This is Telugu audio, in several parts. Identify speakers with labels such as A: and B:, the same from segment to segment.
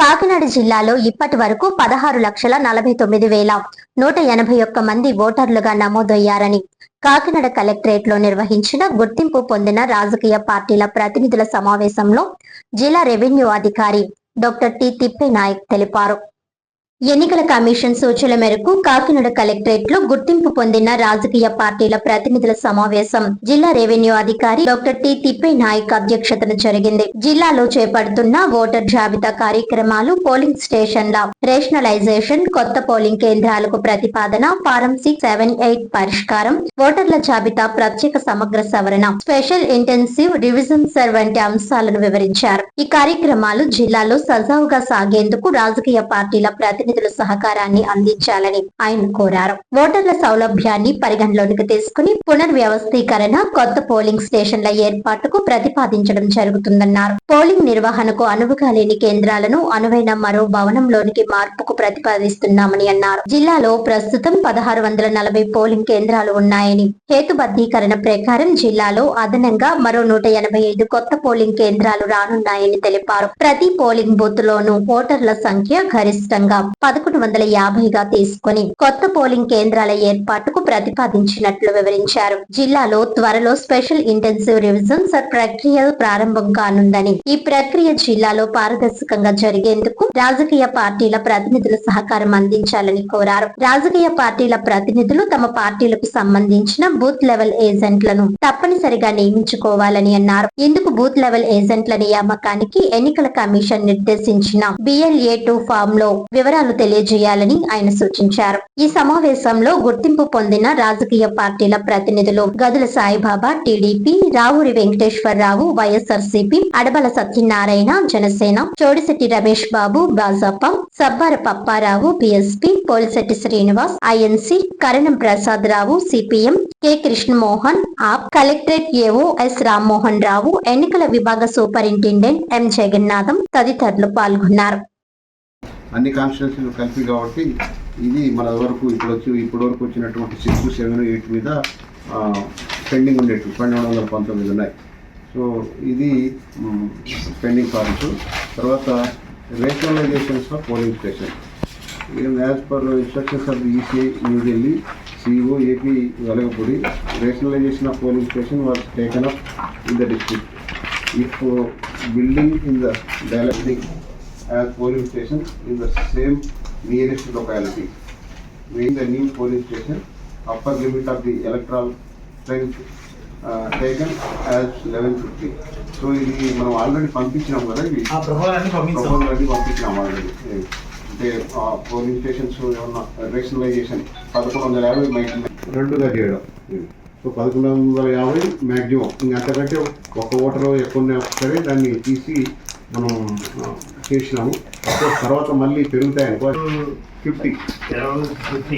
A: కాకినాడ జిల్లాలో ఇప్పటి వరకు 16,49,181 మంది ఓటర్లుగా నమోదయ్యారని కాకినాడ కలెక్టరేట్లో నిర్వహించిన గుర్తింపు పొందిన రాజకీయ పార్టీల ప్రతినిధుల సమావేశంలో జిల్లా రెవెన్యూ అధికారి డాక్టర్ టి తిప్పేనాయక్ తెలిపారు. ఎన్నికల కమిషన్ సూచనల మేరకు కాకినాడ కలెక్టరేట్ లో గుర్తింపు పొందిన రాజకీయ పార్టీల ప్రతినిధుల సమావేశం జిల్లా రెవెన్యూ అధికారి డాక్టర్ టి తిప్పేనాయక్ అధ్యక్షతన జరిగింది. జిల్లాలో చేపడుతున్న ఓటర్ జాబితా కార్యక్రమాలు, పోలింగ్ స్టేషన్ల రేషనలైజేషన్, కొత్త పోలింగ్ కేంద్రాలకు ప్రతిపాదన, ఫారం 678 పరిష్కారం, ఓటర్ల జాబితా ప్రత్యేక సమగ్ర సవరణ, స్పెషల్ ఇంటెన్సివ్ రివిజన్ వంటి అంశాలను వివరించారు. ఈ కార్యక్రమాలు జిల్లాలో సజావుగా సాగేందుకు రాజకీయ పార్టీల ప్రతినిధుల సహకారాన్ని అందించాలని ఆయన కోరారు. ఓటర్ల సౌలభ్యాన్ని పరిగణలోకి తీసుకుని పునర్వ్యవస్థీకరణ, కొత్త పోలింగ్ స్టేషన్ల ఏర్పాటుకు ప్రతిపాదించడం జరుగుతుందన్నారు. పోలింగ్ నిర్వహణకు అనువుగా లేని కేంద్రాలను అనువైన మరో భవనంలోనికి మార్పుకు ప్రతిపాదిస్తున్నామని అన్నారు. జిల్లాలో ప్రస్తుతం 1640 పోలింగ్ కేంద్రాలు ఉన్నాయని, హేతుబద్ధీకరణ ప్రకారం జిల్లాలో అదనంగా మరో 185 కొత్త పోలింగ్ కేంద్రాలు రానున్నాయని తెలిపారు. ప్రతి పోలింగ్ బూత్ లోనూ ఓటర్ల సంఖ్య గరిష్టంగా 1150గా తీసుకుని కొత్త పోలింగ్ కేంద్రాల ఏర్పాటుకు ప్రతిపాదించినట్లు వివరించారు. జిల్లాలో త్వరలో స్పెషల్ ఇంటెన్సివ్ రివిజన్స్ ప్రక్రియ ప్రారంభం కానుందని, ఈ ప్రక్రియ జిల్లాలో పారదర్శకంగా జరిగేందుకు రాజకీయ పార్టీల ప్రతినిధుల సహకారం అందించాలని కోరారు. రాజకీయ పార్టీల ప్రతినిధులు తమ పార్టీలకు సంబంధించిన బూత్ లెవెల్ ఏజెంట్లను తప్పనిసరిగా నియమించుకోవాలని అన్నారు. ఇందుకు బూత్ లెవెల్ ఏజెంట్ల నియామకానికి ఎన్నికల కమిషన్ నిర్దేశించిన BLA-2 ఫామ్ లో వివరాలు తెలియజేయాలని ఆయన సూచించారు. ఈ సమావేశంలో గుర్తింపు పొందిన రాజకీయ పార్టీల ప్రతినిధులు గదుల Saibaba TDP, Ravuri Venkateswararao YSRCP, Adabala Satyanarayana Janasena, Chodisetti Ramesh Babu Bhajapa, సబ్బార Papparao BSP, Polisetty Srinivas INC, కరణం ప్రసాద్ రావు CPM, కె కృష్ణమోహన్ ఆప్, collectorate AO yes Rammohan Rao, ఎన్నికల విభాగ సూపరింటెండెంట్ ఎం జగన్నాథం తదితరులు పాల్గొన్నారు.
B: అన్ని కాన్స్టిట్యూన్సీలు కలిపి కాబట్టి ఇది మన వరకు ఇప్పటి వరకు వచ్చినటువంటి 6, 7, 8 మీద పెండింగ్ ఉండేవి 1219 ఉన్నాయి. సో ఇది పెండింగ్ ఫార్మ్స్. తర్వాత rationalisations of polling station as per instructions of the ECI new Delhi CEO AP Velagapudi, rationalisation of polling station was taken up in the district. If building in the developing as polling station in the same nearest locality, making the new polling station upper limit of the electoral strength taken as 1150. So ఇది మనం ఆల్రెడీ పంపించినాం కదా, ఇది ప్రపోజల్ పంపించినాం ఆల్రెడీ. అంటే పోలింగ్ స్టేషన్స్ ఏమన్నా రేషనలైజేషన్ 1150 2గా చేయడం. So 1150 maximum. ఇంకా అంతకంటే ఒక ఓటరు ఎక్కువ సరే దాన్ని తీసి మనం చేసినాము. తర్వాత మళ్ళీ పెరుగుతాయి అనుకో 50 1150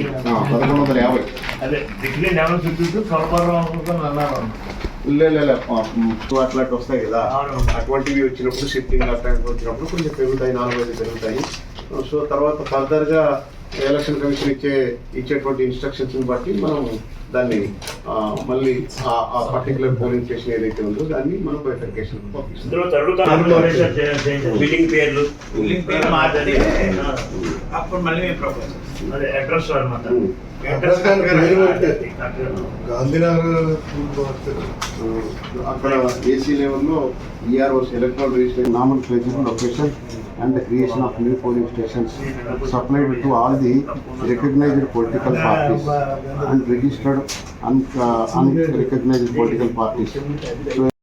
B: అట్లాంటి వస్తాయి కదా, అటువంటివి వచ్చినప్పుడు షిఫ్టింగ్ అట్లాంటివి వచ్చినప్పుడు కొంచెం పెరుగుతాయి, 4 పెరుగుతాయి. సో తర్వాత ఫర్దర్గా ఎలక్షన్ కమిషన్ ఇచ్చేటువంటి ఇన్స్ట్రక్షన్స్ బట్టి మనం దాన్ని మళ్ళీ ఆ పర్టికులర్ పోలింగ్ స్టేషన్ ఏదైతే ఉందో దాన్ని మనం వెరిఫికేషన్ అక్కడ AC లెవెల్లో EROs electoral registration nomination location and the creation of new polling stations supplied to all the recognized political parties and registered unrecognized political parties. So